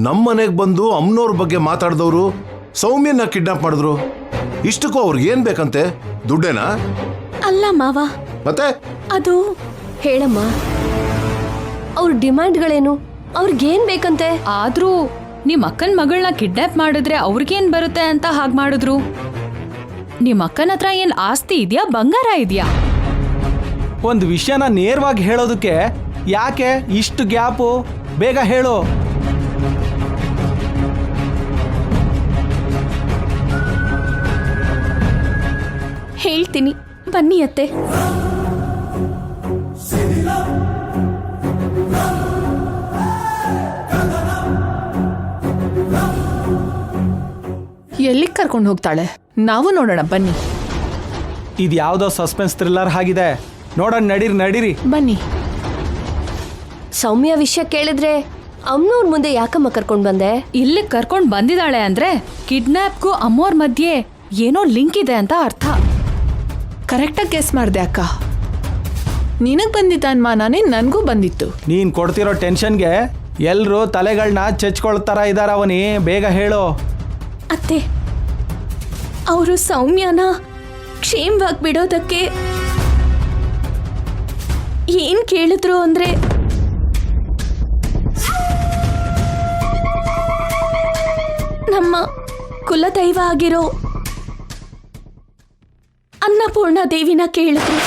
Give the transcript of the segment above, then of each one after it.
ನಮ್ಮನೆಗೆ ಬಂದು ಅಮ್ಮನವ್ರ ಬಗ್ಗೆ ಮಾತಾಡಿದವರು ಸೌಮ್ಯನ ಕಿಡ್ನಾಪ್ ಮಾಡಿದ್ರು. ಇಷ್ಟಕ್ಕೂ ಅವ್ರಿಗೆ ಏನ್ ಬೇಕಂತೆ? ದುಡ್ಡೇನಾ? ಅಲ್ಲ ಮಾವ, ಮತ್ತೆ ಅದು ಹೇಳಮ್ಮ, ಅವ್ರ ಡಿಮ್ಯಾಂಡ್ಗಳೇನು? ಅವ್ರಿಗೇನ್ ಬೇಕಂತೆ? ಆದ್ರೂ ನಿಮ್ ಅಕ್ಕನ ಮಗಳನ್ನ ಕಿಡ್ನಾಪ್ ಮಾಡಿದ್ರೆ ಅವ್ರಿಗೇನ್ ಬರುತ್ತೆ ಅಂತ ಹಾಗೆ ಮಾಡಿದ್ರು? ನಿಮ್ ಅಕ್ಕನ ಹತ್ರ ಏನ್ ಆಸ್ತಿ ಇದೆಯಾ, ಬಂಗಾರ ಇದೆಯಾ? ಒಂದು ವಿಷಯನ ನೇರವಾಗಿ ಹೇಳೋದಕ್ಕೆ ಯಾಕೆ ಇಷ್ಟು ಗ್ಯಾಪು? ಬೇಗ ಹೇಳು. ಹೇಳ್ತೀನಿ, ಬನ್ನಿ ಅತ್ತೆ. ಎಲ್ಲಿಗೆ ಕರ್ಕೊಂಡು ಹೋಗ್ತಾಳೆ? ನಾವು ನೋಡೋಣ ಬನ್ನಿ. ಇದು ಯಾವುದೋ ಸಸ್ಪೆನ್ಸ್ ಥ್ರಿಲ್ಲರ್ ಆಗಿದೆ. ನೋಡೋಣ, ನಡೀರಿ. ಬನ್ನಿ. ಸೌಮ್ಯ ವಿಷಯ ಕೇಳಿದ್ರೆ ಅಮ್ಮನವ್ರ ಮುಂದೆ ಯಾಕಮ್ಮ ಕರ್ಕೊಂಡ್ ಬಂದೆ? ಇಲ್ಲಿ ಕರ್ಕೊಂಡ್ ಬಂದಿದ್ದಾಳೆ ಅಂದ್ರೆ ಕಿಡ್ನಾಪ್ಗೂ ಅಮ್ಮೋರ್ ಮಧ್ಯೆ ಏನೋ ಲಿಂಕ್ ಇದೆ ಅಂತ ಅರ್ಥ. ಕರೆಕ್ಟಾಗಿ ಗೆಸ್ ಮಾಡಿದೆ ಅಕ್ಕ. ನಿನಗೆ ಬಂದಿದ್ದ ಅನುಮಾನನೇ ನನಗೂ ಬಂದಿತ್ತು. ನೀನು ಕೊಡ್ತಿರೋ ಟೆನ್ಷನ್ಗೆ ಎಲ್ಲರೂ ತಲೆಗಳನ್ನ ಚೆಚ್ಕೊಳ್ತಾರ ಇದಾರ. ಅವನಿ, ಬೇಗ ಹೇಳು. ಅತ್ತೆ, ಅವರು ಸೌಮ್ಯನ ಕ್ಷೇಮವಾಗಿ ಬಿಡೋದಕ್ಕೆ ಏನ್ ಕೇಳಿದ್ರು ಅಂದ್ರೆ ನಮ್ಮ ಕುಲದೈವ ಆಗಿರೋ ಅನ್ನಪೂರ್ಣ ದೇವಿನ ಕೇಳಿದ್ರು.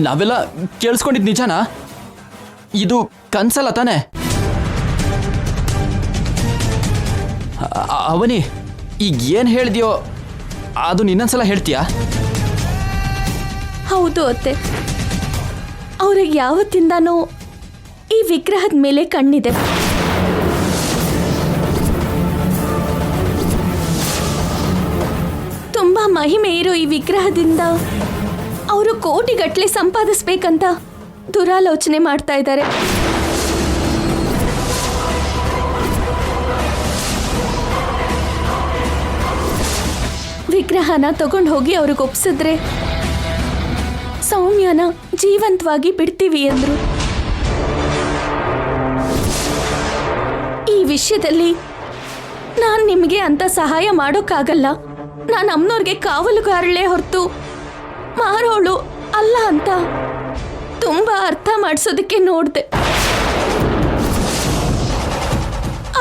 ನಾವೆಲ್ಲ ಕೇಳಿಸ್ಕೊಂಡಿದ್ ನಿಜನಾ? ಇದು ಕನ್ಸಲ್ಲ ತಾನೆ? ಅವನಿ, ಈಗ ಏನು ಹೇಳ್ದಿಯೋ ಅದು ಇನ್ನೊಂದ್ಸಲ ಹೇಳ್ತೀಯಾ? ಹೌದು ಅತ್ತೆ, ಅವ್ರಿಗೆ ಯಾವತ್ತಿಂದಾನೋ ಈ ವಿಗ್ರಹದ ಮೇಲೆ ಕಣ್ಣಿದೆ. ತುಂಬಾ ಮಹಿಮೆ ಇರೋ ಈ ವಿಗ್ರಹದಿಂದ ಅವರು ಕೋಟಿಗಟ್ಟಲೆ ಸಂಪಾದಿಸ್ಬೇಕಂತ ದುರಾಲೋಚನೆ ಮಾಡ್ತಾ ಇದ್ದಾರೆ. ವಿಗ್ರಹನ ತಗೊಂಡು ಹೋಗಿ ಅವ್ರಿಗೆ ಒಪ್ಸಿದ್ರೆ ಸೌಮ್ಯನ ಜೀವಂತವಾಗಿ ಬಿಡ್ತೀವಿ ಅಂದ್ರು. ಈ ವಿಷಯದಲ್ಲಿ ನಾನು ನಿಮಗೆ ಅಂತ ಸಹಾಯ ಮಾಡೋಕ್ಕಾಗಲ್ಲ. ನಾನು ಅಮ್ಮನವ್ರಿಗೆ ಕಾವಲುಗಾರಳೇ ಹೊರತು ಮಾರೋಳು ಅಲ್ಲ ಅಂತ ತುಂಬಾ ಅರ್ಥ ಮಾಡಿಸೋದಕ್ಕೆ ನೋಡ್ದೆ.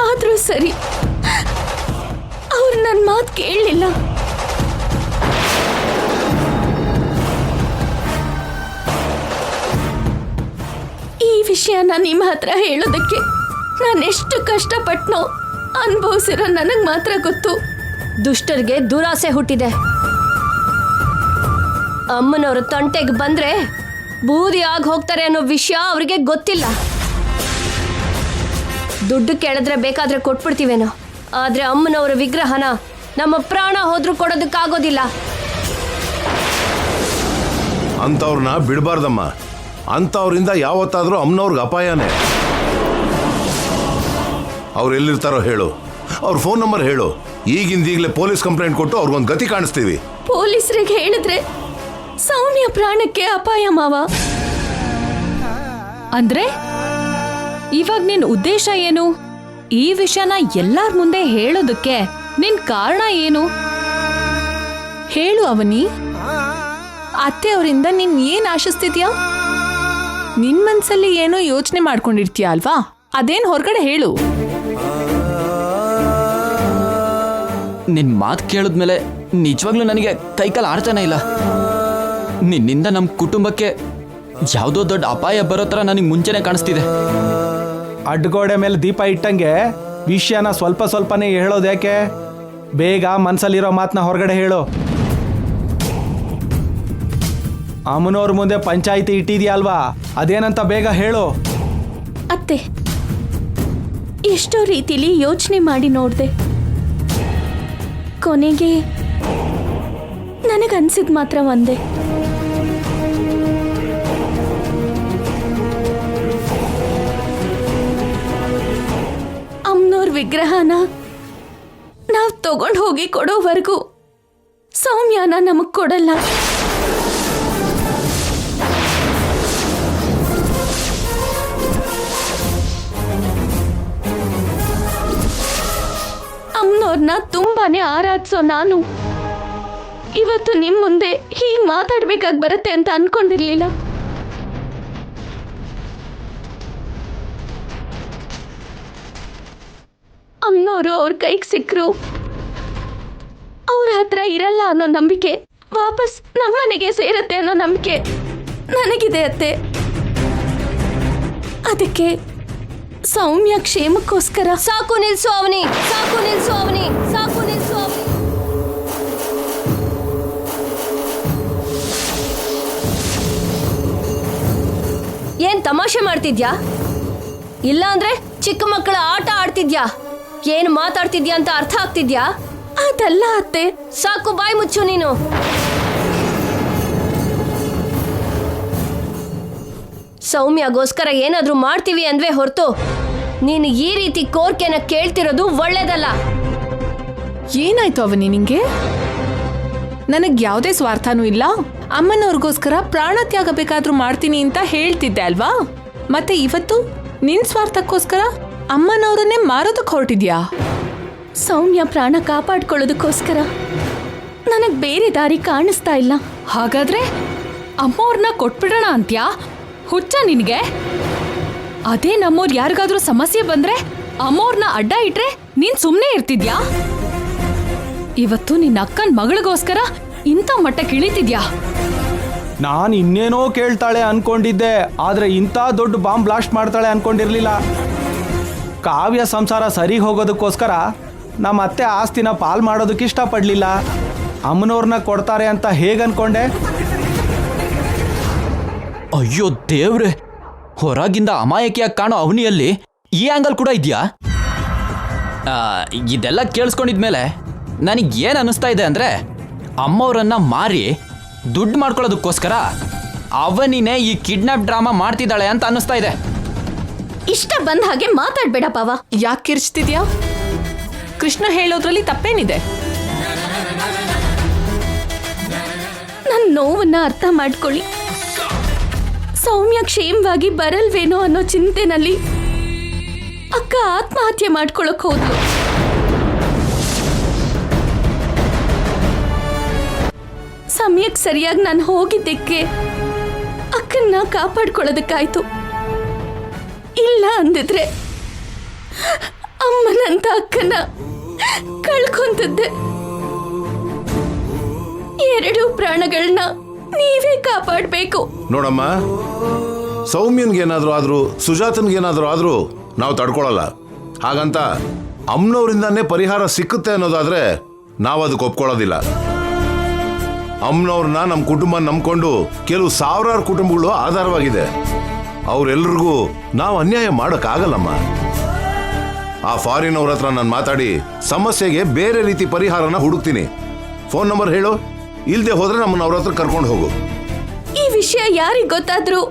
ಆದ್ರೂ ಸರಿ, ಅವ್ರು ನನ್ನ ಮಾತು ಕೇಳಲಿಲ್ಲ. ಈ ವಿಷಯನ ನಿಮ್ಮ ಹತ್ರ ಹೇಳೋದಕ್ಕೆ ನಾನೆಷ್ಟು ಕಷ್ಟಪಟ್ಟನೋ ಅನುಭವಿಸಿರೋ ನನಗೆ ಮಾತ್ರ ಗೊತ್ತು. ದುಷ್ಟರಿಗೆ ದುರಾಸೆ ಹುಟ್ಟಿದೆ. ಅಮ್ಮನವರು ತಂಟೆಗೆ ಬಂದ್ರೆ ಬೂದಿ ಆಗಿ ಹೋಗ್ತಾರೆ ಅನ್ನೋ ವಿಷಯ ಅವ್ರಿಗೆ ಗೊತ್ತಿಲ್ಲ. ದುಡ್ಡು ಕೇಳಿದ್ರೆ ಬೇಕಾದ್ರೆ ಕೊಟ್ಬಿಡ್ತೀವೇನೋ, ಆದ್ರೆ ಅಮ್ಮನವರ ವಿಗ್ರಹನ ನಮ್ಮ ಪ್ರಾಣ ಹೋದ್ರೂ ಕೊಡೋದಕ್ಕಾಗೋದಿಲ್ಲ. ಅಂತವ್ರನ್ನ ಬಿಡಬಾರ್ದಮ್ಮ. ಅಂತವ್ರಿಂದ ಯಾವತ್ತಾದ್ರೂ ಅಮ್ಮನವ್ರಿಗೆ ಅಪಾಯನೇ. ಅವ್ರು ಎಲ್ಲಿರ್ತಾರೋ ಹೇಳು, ಅವ್ರ ಫೋನ್ ನಂಬರ್ ಹೇಳು. ಈಗಿಂದೀಗಲೇ ಪೊಲೀಸ್ ಕಂಪ್ಲೇಂಟ್ ಕೊಟ್ಟು ಅವ್ರಿಗೊಂದು ಗತಿ ಕಾಣಿಸ್ತೀವಿ. ಪೊಲೀಸರಿಗೆ ಹೇಳಿದ್ರೆ ಸೌಮ್ಯ ಪ್ರಾಣಕ್ಕೆ ಅಪಾಯ ಮಾವ. ಅಂದ್ರೆ ಇವಾಗ ನಿನ್ ಉದ್ದೇಶ ಏನು? ಈ ವಿಷಯನ ಎಲ್ಲಾರ ಮುಂದೆ ಹೇಳೋದಕ್ಕೆ ನಿನ್ ಕಾರಣ ಏನು? ಹೇಳು ಅವನಿ. ಅತ್ತೆ ಅವರಿಂದ ನೀನ್ ಏನ್ ಆಶಿಸ್ತಿದ್ಯಾ? ನಿನ್ ಮನ್ಸಲ್ಲಿ ಏನೋ ಯೋಚನೆ ಮಾಡ್ಕೊಂಡಿರ್ತೀಯ ಅಲ್ವಾ? ಅದೇನ್ ಹೊರಗಡೆ ಹೇಳು. ನಿನ್ನ ಮಾತು ಕೇಳಿದ್ಮೇಲೆ ನಿಜವಾಗ್ಲೂ ನನಗೆ ಕೈಕಾಲು ಆಡ್ತಾನೆ ಇಲ್ಲ. ನಿನ್ನಿಂದ ನಮ್ಮ ಕುಟುಂಬಕ್ಕೆ ಯಾವುದೋ ದೊಡ್ಡ ಅಪಾಯ ಬರೋ ಥರ ನನಗೆ ಮುಂಚೆನೇ ಕಾಣಿಸ್ತಿದೆ. ಅಡ್ಗೋಡೆ ಮೇಲೆ ದೀಪ ಇಟ್ಟಂಗೆ ವಿಷಯನ ಸ್ವಲ್ಪ ಸ್ವಲ್ಪನೇ ಹೇಳೋದು ಯಾಕೆ? ಬೇಗ ಮನಸ್ಸಲ್ಲಿರೋ ಮಾತನ್ನ ಹೊರಗಡೆ ಹೇಳು. ಅಮ್ಮನವ್ರ ಮುಂದೆ ಪಂಚಾಯಿತಿ ಇಟ್ಟಿದ್ಯಲ್ವಾ, ಅದೇನಂತ ಬೇಗ ಹೇಳು. ಅತ್ತೆ, ಎಷ್ಟೋ ರೀತಿಲಿ ಯೋಚನೆ ಮಾಡಿ ನೋಡ್ದೆ. ಕೊನೆಗೆ ನನಗನ್ಸಿದ್ ಮಾತ್ರ ಒಂದೇ. ಅಮ್ಮನವ್ರ ವಿಗ್ರಹನ ನಾವು ತಗೊಂಡು ಹೋಗಿ ಕೊಡೋವರೆಗೂ ಸೌಮ್ಯನ ನಮಗ್ ಕೊಡಲ್ಲ. ಅಮ್ಮನವ್ರನ್ನ ತುಂಬಾನೇ ಆರಾಧಿಸೋ ನಾನು ಇವತ್ತು ನಿಮ್ ಮುಂದೆ ಹೀಗೆ ಮಾತಾಡ್ಬೇಕಾಗಿ ಬರುತ್ತೆ ಅಂತ ಅನ್ಕೊಂಡಿರ್ಲಿಲ್ಲ. ಅಮ್ಮನವರು ಅವ್ರ ಕೈಗೆ ಸಿಕ್ಕರು, ಅವ್ರ ಹತ್ರ ಇರಲ್ಲ ಅನ್ನೋ ನಂಬಿಕೆ, ವಾಪಸ್ ನಮ್ಮನೆಗೆ ಸೇರತ್ತೆ ಅನ್ನೋ ನಂಬಿಕೆ ನನಗಿದೆ ಅತ್ತೆ. ಅದಕ್ಕೆ ಸೌಮ್ಯ ಕ್ಷೇಮಕ್ಕೋಸ್ಕರ ಸಾಕು ನಿಲ್ಸು ಅವನಿ, ಸಾಕು ನಿಲ್ಸು ಅವನಿ, ಸಾಕು ನಿಲ್ಸು ಅವನಿ. ಏನ್ ತಮಾಷೆ ಮಾಡ್ತಿದ್ಯಾ? ಇಲ್ಲ ಅಂದ್ರೆ ಚಿಕ್ಕ ಮಕ್ಕಳ ಆಟ ಆಡ್ತಿದ್ಯಾ? ಏನು ಮಾತಾಡ್ತಿದ್ಯಾ ಅಂತ ಅರ್ಥ ಆಗ್ತಿದ್ಯಾ? ಅದಲ್ಲ ಅತ್ತೆ. ಸಾಕು, ಬಾಯಿ ಮುಚ್ಚು ನೀನು. ಸೌಮ್ಯಗೋಸ್ಕರ ಏನಾದ್ರೂ ಮಾಡ್ತೀವಿ ಅಂದ್ವೇ ಹೊರತು ನೀನು ಈ ರೀತಿ ಕೋರ್ಕೆನ ಕೇಳ್ತಿರೋದು ಒಳ್ಳೇದಲ್ಲ. ಏನಾಯ್ತು ಅವನಿ ನಿಂಗೆ? ನನಗ್ ಯಾವುದೇ ಸ್ವಾರ್ಥನೂ ಇಲ್ಲ. ಅಮ್ಮನವ್ರಿಗೋಸ್ಕರ ಪ್ರಾಣ ತ್ಯಾಗ ಬೇಕಾದ್ರೂ ಮಾಡ್ತೀನಿ ಅಂತ ಹೇಳ್ತಿದ್ದೆ ಅಲ್ವಾ? ಮತ್ತೆ ಇವತ್ತು ನಿನ್ ಸ್ವಾರ್ಥಕ್ಕೋಸ್ಕರ ಅಮ್ಮನವ್ರನ್ನೇ ಮಾರೋದಕ್ಕೆ ಹೊರಟಿದ್ಯಾ? ಸೌಮ್ಯ ಪ್ರಾಣ ಕಾಪಾಡ್ಕೊಳ್ಳೋದಕ್ಕೋಸ್ಕರ ನನಗ್ ಬೇರೆ ದಾರಿ ಕಾಣಿಸ್ತಾ ಇಲ್ಲ. ಹಾಗಾದ್ರೆ ಅಮ್ಮವ್ರನ್ನ ಕೊಟ್ಬಿಡೋಣ ಅಂತ್ಯಾ? ಹುಚ್ಚ ನಿನ್ಗೆ? ಅದೇ ನಮ್ಮವ್ರು ಯಾರಿಗಾದ್ರೂ ಸಮಸ್ಯೆ ಬಂದ್ರೆ ಅಮ್ಮವ್ರನ್ನ ಅಡ್ಡ ಇಟ್ರೆ ನೀನ್ ಸುಮ್ನೆ ಇರ್ತಿದ್ಯಾ? ಇವತ್ತು ನಿನ್ನ ಅಕ್ಕನ ಮಗಳಿಗೋಸ್ಕರ ಇಂಥ ಮಟ್ಟಕ್ಕೆ ಇಳಿತಿದ್ಯಾ? ನಾನು ಇನ್ನೇನೋ ಕೇಳ್ತಾಳೆ ಅನ್ಕೊಂಡಿದ್ದೆ, ಆದ್ರೆ ಇಂಥ ದೊಡ್ಡ ಬಾಂಬ್ ಬ್ಲಾಸ್ಟ್ ಮಾಡ್ತಾಳೆ ಅನ್ಕೊಂಡಿರ್ಲಿಲ್ಲ. ಕಾವ್ಯ ಸಂಸಾರ ಸರಿ ಹೋಗೋದಕ್ಕೋಸ್ಕರ ನಮ್ಮ ಅತ್ತೆ ಆಸ್ತಿನ ಪಾಲ್ ಮಾಡೋದಕ್ಕೆ ಇಷ್ಟಪಡ್ಲಿಲ್ಲ. ಅಮ್ಮನವ್ರನ್ನ ಕೊಡ್ತಾರೆ ಅಂತ ಹೇಗನ್ಕೊಂಡೆ? ಅಯ್ಯೋ ದೇವ್ರೆ, ಹೊರಗಿಂದ ಅಮಾಯಕಿಯಾಗಿ ಕಾಣೋ ಅವನಿಯಲ್ಲಿ ಈ ಆಂಗಲ್ ಕೂಡ ಇದೆಯಾ? ಇದೆಲ್ಲ ಕೇಳಿಸ್ಕೊಂಡಿದ್ಮೇಲೆ ನನಗೆ ಏನು ಅನ್ನಿಸ್ತಾ ಇದೆ ಅಂದರೆ, ಅಮ್ಮವ್ರನ್ನ ಮಾರಿ ದುಡ್ಡು ಮಾಡ್ಕೊಳ್ಳೋದಕ್ಕೋಸ್ಕರ ಅವನಿನೇ ಈ ಕಿಡ್ನಾಪ್ ಡ್ರಾಮಾ ಮಾಡ್ತಿದ್ದಾಳೆ ಅಂತ ಅನ್ನಿಸ್ತಾ ಇದೆ. ಇಷ್ಟ ಬಂದ ಹಾಗೆ ಮಾತಾಡ್ಬೇಡ ಪಾವ. ಯಾಕೆ ಕಿರ್ಚ್ತಿದ್ಯಾ? ಕೃಷ್ಣ ಹೇಳೋದ್ರಲ್ಲಿ ತಪ್ಪೇನಿದೆ? ನನ್ನ ನೋವನ್ನ ಅರ್ಥ ಮಾಡ್ಕೊಳ್ಳಿ. ಸೌಮ್ಯ ಕ್ಷೇಮವಾಗಿ ಬರಲ್ವೇನೋ ಅನ್ನೋ ಚಿಂತೆನಲ್ಲಿ ಅಕ್ಕ ಆತ್ಮಹತ್ಯೆ ಮಾಡ್ಕೊಳಕ್ ಹೋದ್ಲು. ಸಮಯಕ್ಕೆ ಸರಿಯಾಗಿ ನಾನು ಹೋಗಿದ್ದಕ್ಕೆ ಅಕ್ಕನ್ನ ಕಾಪಾಡ್ಕೊಳ್ಳೋದಕ್ಕಾಯ್ತು. ಇಲ್ಲ ಅಂದಿದ್ರೆ ಅಮ್ಮನಂತ ಅಕ್ಕನ ಕಳ್ಕೊಂತದ್ದೆ. ಎರಡು ಪ್ರಾಣಗಳನ್ನ ನೀವೇ ಕಾಪಾಡಬೇಕು. ನೋಡಮ್ಮ, ಸೌಮ್ಯನ್ಗೇನಾದ್ರೂ ಆದ್ರೂ ಸುಜಾತನ್ಗೇನಾದ್ರೂ ಆದ್ರೂ ನಾವು ತಡ್ಕೊಳಲ್ಲ. ಹಾಗಂತ ಅಮ್ಮನವರಿಂದಾನೇ ಪರಿಹಾರ ಸಿಕ್ಕುತ್ತೆ ಅನ್ನೋದಾದ್ರೆ ನಾವು ಅದಕ್ಕೆ ಒಪ್ಕೊಳ್ಳೋದಿಲ್ಲ. ಅಮ್ಮನವ್ರನ್ನ ನಮ್ಮ ಕುಟುಂಬ ನಂಬ್ಕೊಂಡು ಕೆಲವು ಸಾವಿರಾರು ಕುಟುಂಬಗಳು ಆಧಾರವಾಗಿದೆ. ಅವರೆಲ್ರಿಗೂ ನಾವು ಅನ್ಯಾಯ ಮಾಡೋಕ್ಕಾಗಲ್ಲಮ್ಮ. ಆ ಫಾರಿನ್ ಅವ್ರ ಹತ್ರ ನಾನು ಮಾತಾಡಿ ಸಮಸ್ಯೆಗೆ ಬೇರೆ ರೀತಿ ಪರಿಹಾರನ ಹುಡುಕ್ತೀನಿ. ಫೋನ್ ನಂಬರ್ ಹೇಳು, ಇಲ್ದೆ ಹೋದ್ರೆ ನಮ್ಮನ್ನ ಅವ್ರ ಹತ್ರ ಕರ್ಕೊಂಡು ಹೋಗು. ಈ ವಿಷಯ ಯಾರಿಗ್ ಗೊತ್ತಾದ್ರೂ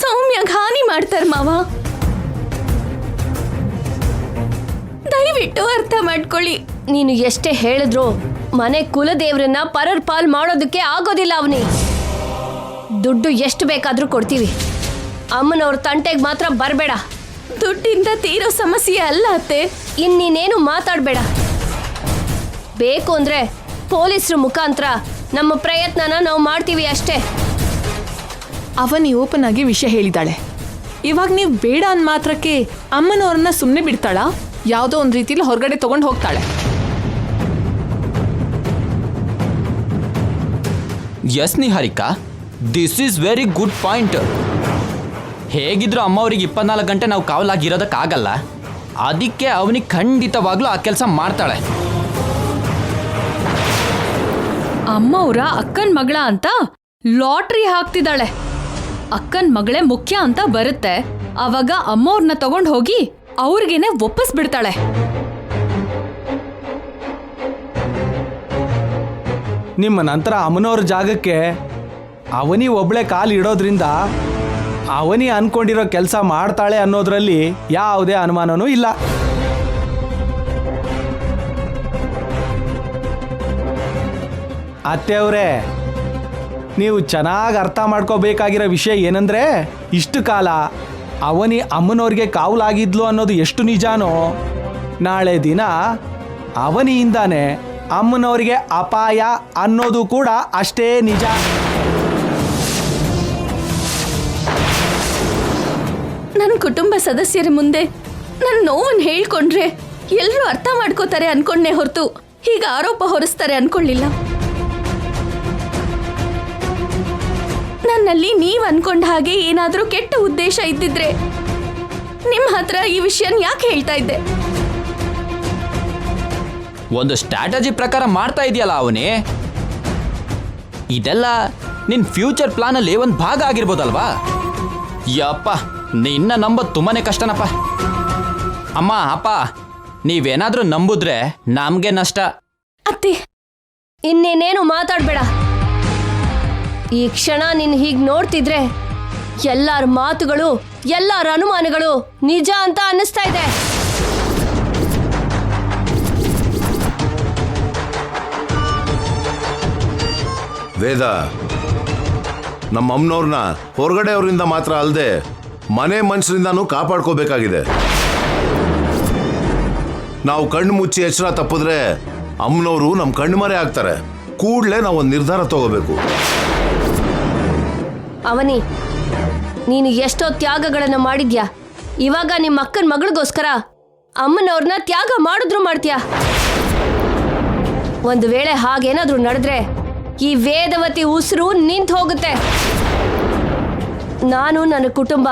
ಸೌಮ್ಯಗ್ ಹಾನಿ ಮಾಡ್ತಾರ ಮಾವ. ದಯವಿಟ್ಟು ಅರ್ಥ ಮಾಡ್ಕೊಳ್ಳಿ. ನೀನು ಎಷ್ಟೇ ಹೇಳಿದ್ರು ಮನೆ ಕುಲದೇವ್ರನ್ನ ಪರರ್ ಪಾಲ್ ಮಾಡೋದಕ್ಕೆ ಆಗೋದಿಲ್ಲ ಅವನಿ. ದುಡ್ಡು ಎಷ್ಟು ಬೇಕಾದ್ರೂ ಕೊಡ್ತೀವಿ, ಅಮ್ಮನವ್ರ ತಂಟೆಗೆ ಮಾತ್ರ ಬರಬೇಡ. ದುಡ್ಡಿಂದ ತೀರೋ ಸಮಸ್ಯೆ ಅಲ್ಲ ಅತ್ತೆ. ಇನ್ನೇನು ಮಾತಾಡಬೇಡ. ಬೇಕು ಅಂದ್ರೆ ಪೊಲೀಸರ ಮುಖಾಂತರ ನಮ್ಮ ಪ್ರಯತ್ನನ ನಾವು ಮಾಡ್ತೀವಿ ಅಷ್ಟೇ. ಅವನಿ ಓಪನ್ ಆಗಿ ವಿಷಯ ಹೇಳಿದಾಳೆ. ಇವಾಗ ನೀವು ಬೇಡ ಅಂದ ಮಾತ್ರಕ್ಕೆ ಅಮ್ಮನವ್ರನ್ನ ಸುಮ್ಮನೆ ಬಿಡ್ತಾಳಾ? ಯಾವುದೋ ಒಂದು ರೀತಿಲಿ ಹೊರಗಡೆ ತಗೊಂಡು ಹೋಗ್ತಾಳೆ. Yes Niharika, this is very good point. ಹೇಗಿದ್ರು ಅಮ್ಮವ್ರಿಗೆ 24 ಗಂಟೆ ನಾವು ಕಾವಲಾಗಿರೋದಕ್ಕಾಗಲ್ಲ. ಅದಕ್ಕೆ ಅವನಿಗೆ ಖಂಡಿತವಾಗ್ಲೂ ಆ ಕೆಲಸ ಮಾಡ್ತಾಳೆ. ಅಮ್ಮವ್ರ ಅಕ್ಕನ್ ಮಗಳ ಅಂತ ಲಾಟ್ರಿ ಹಾಕ್ತಿದ್ದಾಳೆ. ಅಕ್ಕನ್ ಮಗಳೇ ಮುಖ್ಯ ಅಂತ ಬರುತ್ತೆ. ಅವಾಗ ಅಮ್ಮವ್ರನ್ನ ತಗೊಂಡು ಹೋಗಿ ಅವ್ರಿಗೇನೆ ಒಪ್ಪಿಸ್ ಬಿಡ್ತಾಳೆ. ನಿಮ್ಮ ನಂತರ ಅಮ್ಮನವ್ರ ಜಾಗಕ್ಕೆ ಅವನಿ ಒಬ್ಳೆ ಕಾಲು ಇಡೋದ್ರಿಂದ ಅವನಿ ಅನ್ಕೊಂಡಿರೋ ಕೆಲಸ ಮಾಡ್ತಾಳೆ ಅನ್ನೋದ್ರಲ್ಲಿ ಯಾವುದೇ ಅನುಮಾನನೂ ಇಲ್ಲ. ಅತ್ತೆಯವರೇ, ನೀವು ಚೆನ್ನಾಗಿ ಅರ್ಥ ಮಾಡ್ಕೋಬೇಕಾಗಿರೋ ವಿಷಯ ಏನಂದ್ರೆ, ಇಷ್ಟು ಕಾಲ ಅವನಿ ಅಮ್ಮನವ್ರಿಗೆ ಕಾವಲಾಗಿದ್ಲು ಅನ್ನೋದು ಎಷ್ಟು ನಿಜಾನೋ, ನಾಳೆ ದಿನ ಅವನಿಯಿಂದಾನೆ ಅಮ್ಮನವ್ರಿಗೆ ಅಪಾಯ ಅನ್ನೋದು ಕೂಡ ಅಷ್ಟೇ ನಿಜ. ನನ್ನ ಕುಟುಂಬ ಸದಸ್ಯರ ಮುಂದೆ ನನ್ನ ನೋವನ್ನು ಹೇಳ್ಕೊಂಡ್ರೆ ಎಲ್ಲರೂ ಅರ್ಥ ಮಾಡ್ಕೋತಾರೆ ಅನ್ಕೊಂಡೆ ಹೊರತು ಹೀಗೆ ಆರೋಪ ಹೊರಿಸ್ತಾರೆ ಅನ್ಕೊಳ್ಳಿಲ್ಲ. ನನ್ನಲ್ಲಿ ನೀವ್ ಅನ್ಕೊಂಡ ಹಾಗೆ ಏನಾದ್ರೂ ಕೆಟ್ಟ ಉದ್ದೇಶ ಇದ್ದಿದ್ರೆ ನಿಮ್ಮ ಹತ್ರ ಈ ವಿಷಯನ ಯಾಕೆ ಹೇಳ್ತಾ ಇದ್ದೆ? ಒಂದು ಸ್ಟ್ರಾಟಜಿ ಪ್ರಕಾರ ಮಾಡ್ತಾ ಇದೆಯಲ್ಲ ಅವನೇ, ಇದೆಲ್ಲ ನಿನ್ ಫ್ಯೂಚರ್ ಪ್ಲಾನ್ ಅಲ್ಲಿ ಒಂದು ಭಾಗ ಆಗಿರ್ಬೋದಲ್ವಾ? ಯಪ್ಪ, ನಿನ್ನ ನಂಬೋದು ತುಂಬಾನೇ ಕಷ್ಟನಪ್ಪ. ಅಮ್ಮ ಅಪ್ಪ, ನೀವೇನಾದ್ರೂ ನಂಬುದ್ರೆ ನಮ್ಗೆ ನಷ್ಟ. ಅತ್ತೆ, ಇನ್ನೇನೇನು ಮಾತಾಡ್ಬೇಡ. ಈ ಕ್ಷಣ ನೀನ್ ಹೀಗ್ ನೋಡ್ತಿದ್ರೆ ಎಲ್ಲಾರ ಮಾತುಗಳು, ಎಲ್ಲಾರ ಅನುಮಾನಗಳು ನಿಜ ಅಂತ ಅನ್ನಿಸ್ತಾ ಇದೆ. ವೇದ, ನಮ್ಮ ಅಮ್ಮನವ್ರನ್ನ ಹೊರಗಡೆ ಅವರಿಂದ ಮಾತ್ರ ಅಲ್ಲದೆ ಮನೆ ಮನುಷ್ಯರಿಂದಾನು ಕಾಪಾಡ್ಕೋಬೇಕಾಗಿದೆ. ನಾವು ಕಣ್ಣು ಮುಚ್ಚಿ ಎಚ್ಚರ ತಪ್ಪಿದ್ರೆ ಅಮ್ಮನವರು ನಮ್ಮ ಕಣ್ಮರೆ ಆಗ್ತಾರೆ. ಕೂಡಲೇ ನಾವು ಒಂದು ನಿರ್ಧಾರ ತಗೋಬೇಕು. ಅವನಿ, ನೀನು ಎಷ್ಟೋ ತ್ಯಾಗಗಳನ್ನ ಮಾಡಿದ್ಯಾ. ಇವಾಗ ನಿಮ್ಮ ಅಕ್ಕನ ಮಗಳಿಗೋಸ್ಕರ ಅಮ್ಮನವ್ರನ್ನ ತ್ಯಾಗ ಮಾಡಿದ್ರು ಮಾಡ್ತೀಯಾ. ಒಂದು ವೇಳೆ ಹಾಗೇನಾದ್ರೂ ನಡೆದ್ರೆ ಈ ವೇದವತಿ ಉಸಿರು ನಿಂತು ಹೋಗುತ್ತೆ. ನಾನು ನನ್ನ ಕುಟುಂಬ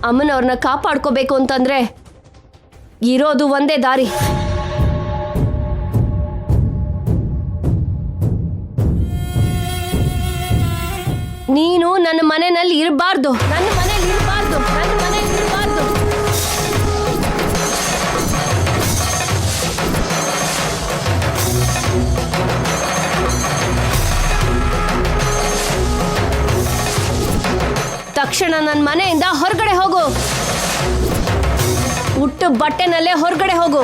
ಅಮ್ಮನವ್ರನ್ನ ಕಾಪಾಡ್ಕೋಬೇಕು ಅಂತಂದ್ರೆ ಇರೋದು ಒಂದೇ ದಾರಿ. ನೀನು ನನ್ನ ಮನೆಯಲ್ಲಿ ಇರಬಾರ್ದು, ನನ್ನ ಮನೆಯಲ್ಲಿ ಇರಬಾರ್ದು, ನನ್ನ ಮನೆಯಲ್ಲಿ ಇರಬಾರ್ದು. ತಕ್ಷಣ ನನ್ನ ಮನೆಯಿಂದ ಹೊರಗಡೆ ಹೋಗು. ಉಟ್ಟು ಬಟ್ಟೆನಲ್ಲೇ ಹೊರಗಡೆ ಹೋಗು.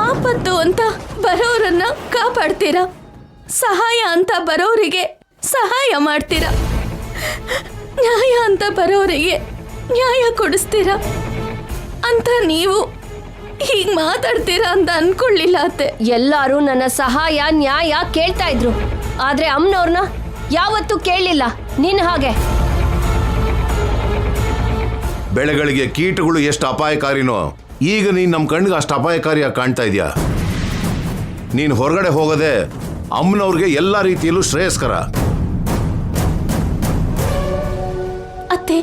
ಆಪತ್ತು ಅಂತ ಬರೋರನ್ನ ಕಾಪಾಡ್ತೀರಾ, ಸಹಾಯ ಅಂತ ಬರೋರಿಗೆ ಸಹಾಯ ಮಾಡ್ತೀರಾ, ನ್ಯಾಯ ಅಂತ ಬರೋರಿಗೆ ನ್ಯಾಯ ಕೊಡಿಸ್ತೀರಾ ಅಂತ ನೀವು ಹೀಗೆ ಮಾತಾಡ್ತೀರಾ ಅಂತ ಅನ್ಕೊಳ್ಳಿಲ್ಲ ಅತ್ತೆ. ಎಲ್ಲರೂ ನನ್ನ ಸಹಾಯ ನ್ಯಾಯ ಕೇಳ್ತಾ ಇದ್ರು, ಆದ್ರೆ ಅಮ್ಮನವ್ರನ್ನ ಯಾವತ್ತೂ ಕೇಳಲಿಲ್ಲ. ನಿನ್ನ ಹಾಗೆ ಬೆಳೆಗಳಿಗೆ ಕೀಟಗಳು ಎಷ್ಟು ಅಪಾಯಕಾರಿನೋ ಈಗ ನೀನು ನಮ್ಮ ಕಣ್ಣಿಗೆ ಅಷ್ಟು ಅಪಾಯಕಾರಿಯಾಗಿ ಕಾಣ್ತಾ ಇದೆಯಾ. ನೀನು ಹೊರಗಡೆ ಹೋಗೋದೆ ಅಮ್ಮನವ್ರಿಗೆ ಎಲ್ಲ ರೀತಿಯಲ್ಲೂ ಶ್ರೇಯಸ್ಕರ. ಅತ್ತೆ,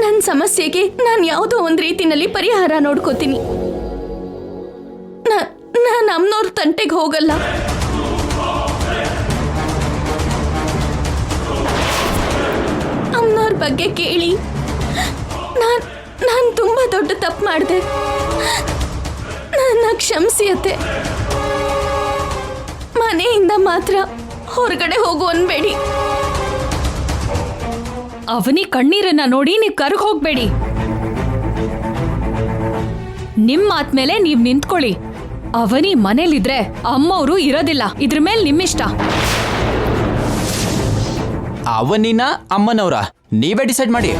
ನನ್ನ ಸಮಸ್ಯೆಗೆ ನಾನು ಯಾವುದೋ ಒಂದು ರೀತಿನಲ್ಲಿ ಪರಿಹಾರ ನೋಡ್ಕೋತೀನಿ. ನಾನು ಅಮ್ಮನವ್ರ ತಂಟೆಗೆ ಹೋಗಲ್ಲ. ಅಮ್ಮನವ್ರ ಬಗ್ಗೆ ಕೇಳಿ ನಾನು ತುಂಬಾ ದೊಡ್ಡ ತಪ್ಪು ಮಾಡಿದೆ. ನನ್ನ ಕ್ಷಮಿಸಿ ಅತ್ತೆ. ಮನೆಯಿಂದ ಮಾತ್ರ ಹೊರಗಡೆ ಹೋಗು ಅನ್ಬೇಡಿ. ಅವನಿ ಕಣ್ಣೀರನ್ನ ನೋಡಿ ನೀವು ಕರ್ಗ್ ಹೋಗ್ಬೇಡಿ. ನಿಮ್ ಮಾತ್ಮೇಲೆ ನೀವ್ ನಿಂತ್ಕೊಳ್ಳಿ. ಅವನಿ ಮನೇಲಿದ್ರೆ ಅಮ್ಮವ್ರು ಇರೋದಿಲ್ಲ. ಇದ್ರ ಮೇಲೆ ನಿಮ್ಮಿಷ್ಟ. ಅವನಿನ ಅಮ್ಮನವ್ರ ನೀವೇ ಡಿಸೈಡ್ ಮಾಡಿ.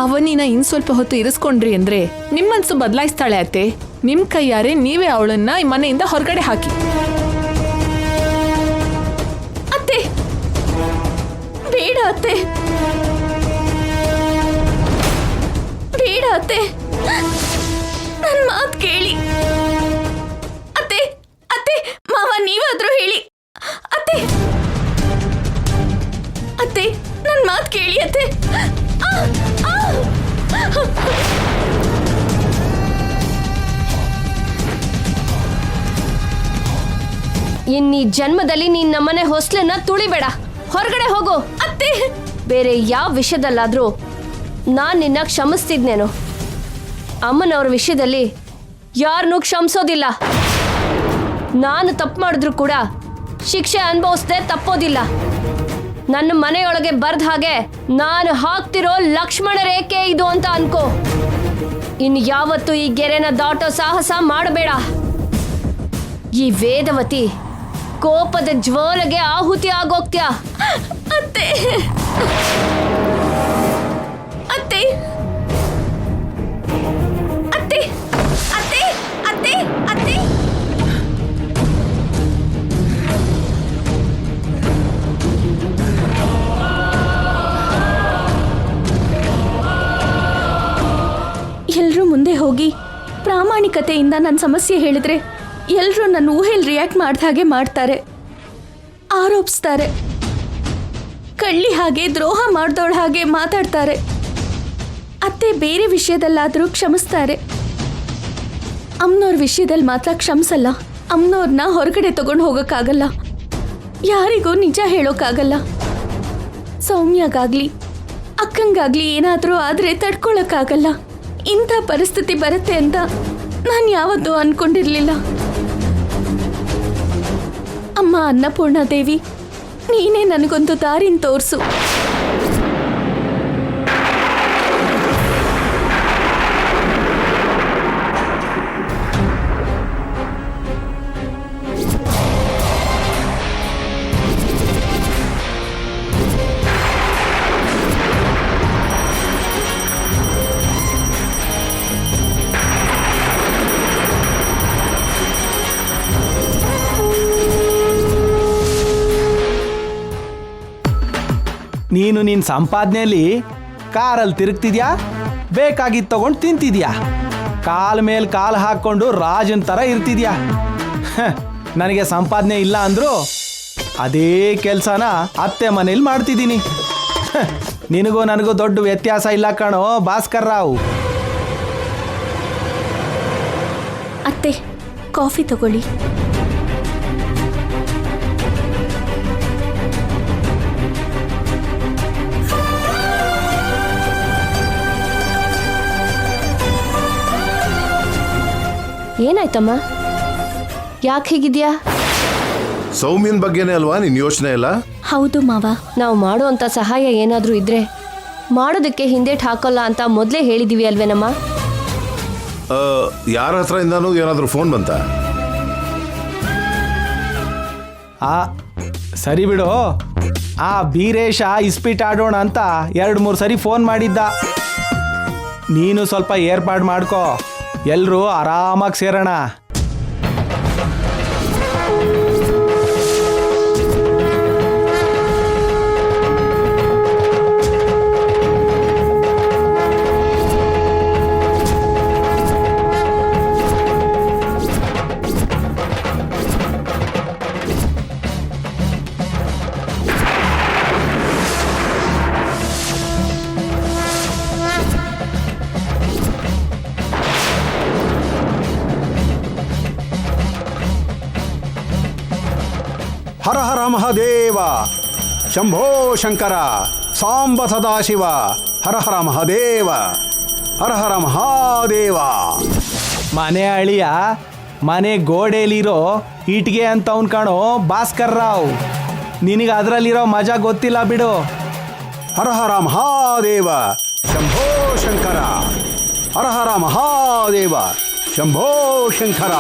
ಅವನಿನ ಇನ್ ಸ್ವಲ್ಪ ಹೊತ್ತು ಇರಿಸ್ಕೊಂಡ್ರಿ ಅಂದ್ರೆ ನಿಮ್ಮ ಮನ್ಸು ಬದಲಾಯಿಸ್ತಾಳೆ ಅತ್ತೆ. ನಿಮ್ ಕೈಯಾರೆ ನೀವೇ ಅವಳನ್ನ ಈ ಮನೆಯಿಂದ ಹೊರಗಡೆ ಹಾಕಿ. ಅತ್ತೆ, ಬೇಡ ಅತ್ತೆ, ಬೇಡ ಅತ್ತೆ, ನನ್ನ ಮಾತು ಕೇಳಿ ಅತ್ತೆ. ಅತ್ತೆ, ಮಾವ ನೀವಾದ್ರೂ ಹೇಳಿ ಅತ್ತೆ. ಅತ್ತೆ, ನನ್ನ ಮಾತು ಕೇಳಿ ಅತ್ತೆ. ಇನ್ನೀ ಜನ್ಮದಲ್ಲಿ ನೀನ್ ನಮ್ಮನೆ ಹೊಸ್ಲನ್ನ ತುಳಿಬೇಡ. ಹೊರಗಡೆ ಹೋಗು ಅತ್ತೆ. ಬೇರೆ ಯಾವ ವಿಷಯದಲ್ಲಾದ್ರೂ ನಾನ್ ನಿನ್ನ ಕ್ಷಮಿಸ್ತಿದ್ನೇನು, ಅಮ್ಮನವ್ರ ವಿಷಯದಲ್ಲಿ ಯಾರನ್ನೂ ಕ್ಷಮಿಸೋದಿಲ್ಲ. ನಾನು ತಪ್ಪು ಮಾಡಿದ್ರು ಕೂಡ ಶಿಕ್ಷೆ ಅನುಭವಿಸದೆ ತಪ್ಪೋದಿಲ್ಲ. ನನ್ನ ಮನೆಯೊಳಗೆ ಬರ್ದ ಹಾಗೆ ನಾನು ಹಾಕ್ತಿರೋ ಲಕ್ಷ್ಮಣ ರೇಖೆ ಇದು ಅಂತ ಅನ್ಕೋ. ಇನ್ನು ಯಾವತ್ತು ಈ ಗೆರೆನ ದಾಟೋ ಸಾಹಸ ಮಾಡಬೇಡ. ಈ ವೇದವತಿ ಕೋಪದ ಜ್ವಾಲೆಗೆ ಆಹುತಿ ಆಗೋಗ್ತ್ಯಾ. ಅತ್ತೆ ಅತ್ತೆ ಅತ್ತೆ ಅತ್ತೆ ಅತ್ತೆ ಅತ್ತೆ ಎಲ್ರೂ ಮುಂದೆ ಹೋಗಿ ಪ್ರಾಮಾಣಿಕತೆಯಿಂದ ನನ್ನ ಸಮಸ್ಯೆ ಹೇಳಿದ್ರೆ ಎಲ್ಲರೂ ನನ್ನ ಊಹೆಯಲ್ಲಿ ರಿಯಾಕ್ಟ್ ಮಾಡ್ದ ಹಾಗೆ ಮಾಡ್ತಾರೆ, ಆರೋಪಿಸ್ತಾರೆ, ಕಳ್ಳಿ ಹಾಗೆ ದ್ರೋಹ ಮಾಡ್ದೋಳ ಹಾಗೆ ಮಾತಾಡ್ತಾರೆ. ಅತ್ತೆ ಬೇರೆ ವಿಷಯದಲ್ಲಾದರೂ ಕ್ಷಮಿಸ್ತಾರೆ, ಅಮ್ಮನವ್ರ ವಿಷಯದಲ್ಲಿ ಮಾತ್ರ ಕ್ಷಮಿಸಲ್ಲ. ಅಮ್ಮನವ್ರನ್ನ ಹೊರಗಡೆ ತಗೊಂಡು ಹೋಗೋಕ್ಕಾಗಲ್ಲ, ಯಾರಿಗೂ ನಿಜ ಹೇಳೋಕ್ಕಾಗಲ್ಲ. ಸೌಮ್ಯಗಾಗ್ಲಿ ಅಕ್ಕಂಗಾಗ್ಲಿ ಏನಾದರೂ ಆದರೆ ತಡ್ಕೊಳಕ್ಕಾಗಲ್ಲ. ಇಂಥ ಪರಿಸ್ಥಿತಿ ಬರುತ್ತೆ ಅಂತ ನಾನು ಯಾವತ್ತೂ ಅನ್ಕೊಂಡಿರ್ಲಿಲ್ಲ. ಅಮ್ಮ ಅನ್ನಪೂರ್ಣ ದೇವಿ, ನೀನೇ ನನಗೊಂದು ದಾರಿನ ತೋರಿಸು. ನೀನು ನಿನ್ನ ಸಂಪಾದನೆಯಲ್ಲಿ ಕಾರಲ್ಲಿ ತಿರುಗ್ತಿದ್ಯಾ, ಬೇಕಾಗಿದ್ದು ತಗೊಂಡು ತಿಂತಿದ್ಯಾ, ಕಾಲ್ ಮೇಲೆ ಕಾಲು ಹಾಕ್ಕೊಂಡು ರಾಜನ್ ಥರ ಇರ್ತಿದ್ಯಾ. ನನಗೆ ಸಂಪಾದನೆ ಇಲ್ಲ ಅಂದರೂ ಅದೇ ಕೆಲಸನ ಅತ್ತೆ ಮನೇಲಿ ಮಾಡ್ತಿದ್ದೀನಿ. ನಿನಗೂ ನನಗೂ ದೊಡ್ಡ ವ್ಯತ್ಯಾಸ ಇಲ್ಲ ಕಣೋ ಭಾಸ್ಕರ್ ರಾವ್. ಅತ್ತೆ, ಕಾಫಿ ತಗೊಳ್ಳಿ. ಏನಾಯ್ತಮ್ಮ, ಯಾಕೆ ಹೀಗಿದ್ಯಾ? ಸೌಮ್ಯನ್ ಬಗ್ಗೆನೇ ಅಲ್ವಾ ನಿನ್ ಯೋಚನೆ ಎಲ್ಲ? ಹೌದು ಮಾವ. ನಾವು ಮಾಡುವಂಥ ಸಹಾಯ ಏನಾದರೂ ಇದ್ರೆ ಮಾಡೋದಕ್ಕೆ ಹಿಂದೇಟ್ ಹಾಕೋಲ್ಲ ಅಂತ ಮೊದಲೇ ಹೇಳಿದೀವಿ ಅಲ್ವೇನಮ್ಮ? ಯಾರ ಹತ್ರ ಇಂದಾನು ಏನಾದರೂ ಫೋನ್ ಬಂತ? ಸರಿ ಬಿಡು. ಆ ಬೀರೇಶ ಇಸ್ಪೀಟ್ ಆಡೋಣ ಅಂತ 2-3 ಸರಿ ಫೋನ್ ಮಾಡಿದ್ದ. ನೀನು ಸ್ವಲ್ಪ ಏರ್ಪಾಡು ಮಾಡ್ಕೋ, ಎಲ್ಲರೂ ಆರಾಮಾಗಿ ಸೇರೋಣ. ಹರ ಹರ ಮಹಾದೇವ, ಶಂಭೋ ಶಂಕರ, ಸಾಂಬ ಸದಾಶಿವ, ಹರ ಹರ ಮಹಾದೇವ, ಹರ ಹರ ಮಹಾದೇವ. ಮನೆ ಅಳಿಯ ಮನೆ ಗೋಡೆಯಲ್ಲಿರೋ ಇಟ್ಗೆ ಅಂತ ಅವ್ನು ಕಾಣೋ ಭಾಸ್ಕರ್ ರಾವ್. ನಿನಗೆ ಅದರಲ್ಲಿರೋ ಮಜಾ ಗೊತ್ತಿಲ್ಲ ಬಿಡು. ಹರ ಹರ ಮಹಾದೇವ, ಶಂಭೋ ಶಂಕರ, ಹರ ಹರ ಮಹಾದೇವ, ಶಂಭೋ ಶಂಕರ,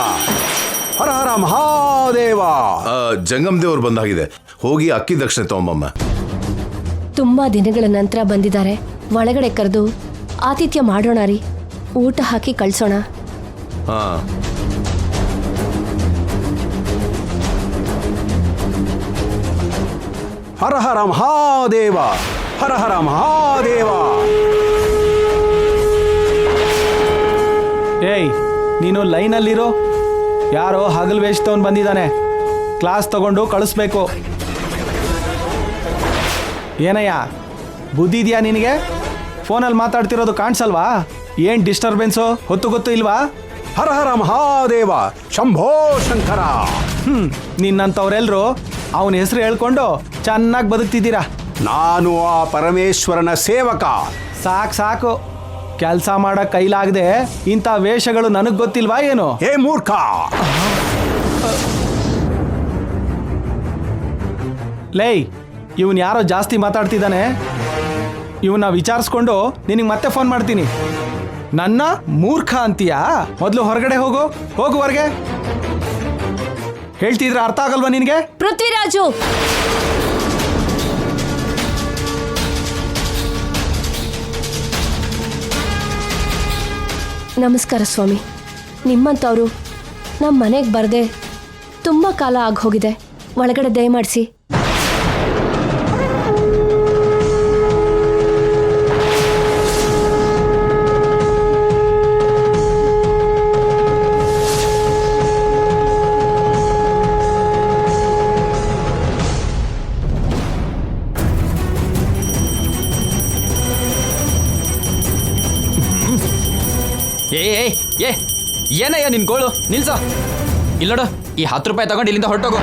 ಹರ ಹರ ಮಹಾದೇವ. ಜಂಗಮ್ ದೇವ್ರು ಬಂದಾಗಿದೆ, ಹೋಗಿ ಅಕ್ಕಿ ದಕ್ಷಿಣೆ ತಗೊಂಬಮ್ಮ. ತುಂಬಾ ದಿನಗಳ ನಂತರ ಬಂದಿದ್ದಾರೆ, ಒಳಗಡೆ ಕರೆದು ಆತಿಥ್ಯ ಮಾಡೋಣ ರೀ, ಊಟ ಹಾಕಿ ಕಳ್ಸೋಣ. ಹಾ, ಹರ ಹರ ಮಹಾದೇವ, ಹರ ಹರ ಮಹಾದೇವ. ಏಯ್, ನೀನು ಲೈನಲ್ಲಿರೋ. ಯಾರೋ ಹಗಲು ವೇಷದವನು ಬಂದಿದ್ದಾನೆ, ಕ್ಲಾಸ್ ತಗೊಂಡು ಕಳಿಸ್ಬೇಕು. ಏನಯ್ಯ, ಬುದ್ಧಿ ಇದೆಯಾ ನಿನಗೆ? ಫೋನಲ್ಲಿ ಮಾತಾಡ್ತಿರೋದು ಕಾಣಿಸಲ್ವಾ? ಏನು ಡಿಸ್ಟರ್ಬೆನ್ಸು ಹೊತ್ತು ಗೊತ್ತು ಇಲ್ವಾ? ಹರ ಹರ ಮಹಾದೇವ, ಶಂಭೋ ಶಂಕರ. ನಿನ್ನಂಥವ್ರೆಲ್ಲರೂ ಅವನ ಹೆಸರು ಹೇಳ್ಕೊಂಡು ಚೆನ್ನಾಗಿ ಬದುಕ್ತಿದ್ದೀರಾ. ನಾನು ಆ ಪರಮೇಶ್ವರನ ಸೇವಕ. ಸಾಕು ಸಾಕು, ಕೆಲಸ ಮಾಡೋ ಕೈಲಾಗದೆ ಇಂಥ ವೇಷಗಳು ನನಗೆ ಗೊತ್ತಿಲ್ವಾ ಏನು? ಹೇ ಮೂರ್ಖ, ಲೈ, ಇವನ್ ಯಾರೋ ಜಾಸ್ತಿ ಮಾತಾಡ್ತಿದ್ದಾನೆ. ಇವನ್ನ ವಿಚಾರಿಸ್ಕೊಂಡು ನಿನಗೆ ಮತ್ತೆ ಫೋನ್ ಮಾಡ್ತೀನಿ. ನನ್ನ ಮೂರ್ಖ ಅಂತೀಯಾ? ಮೊದಲು ಹೊರಗಡೆ ಹೋಗು ಹೊರಗೆ. ಹೇಳ್ತಿದ್ರೆ ಅರ್ಥ ಆಗಲ್ವಾ ನಿನಗೆ? ಪೃಥ್ವಿರಾಜು, ನಮಸ್ಕಾರ ಸ್ವಾಮಿ. ನಿಮ್ಮಂಥವ್ರು ನಮ್ಮ ಮನೆಗೆ ಬರದೆ ತುಂಬ ಕಾಲ ಆಗೋಗಿದೆ. ಒಳಗಡೆ ದಯಮಾಡಿಸಿ. ಏ ಏನಯ್ಯ ನಿನ್ ಗೋಳು? ನಿಲ್ಸೋ. ಇಲ್ಲೋಡು, ಈ 10 ರೂಪಾಯಿ ತಗೊಂಡು ಇಲ್ಲಿಂದ ಹೊರಟೋಗು.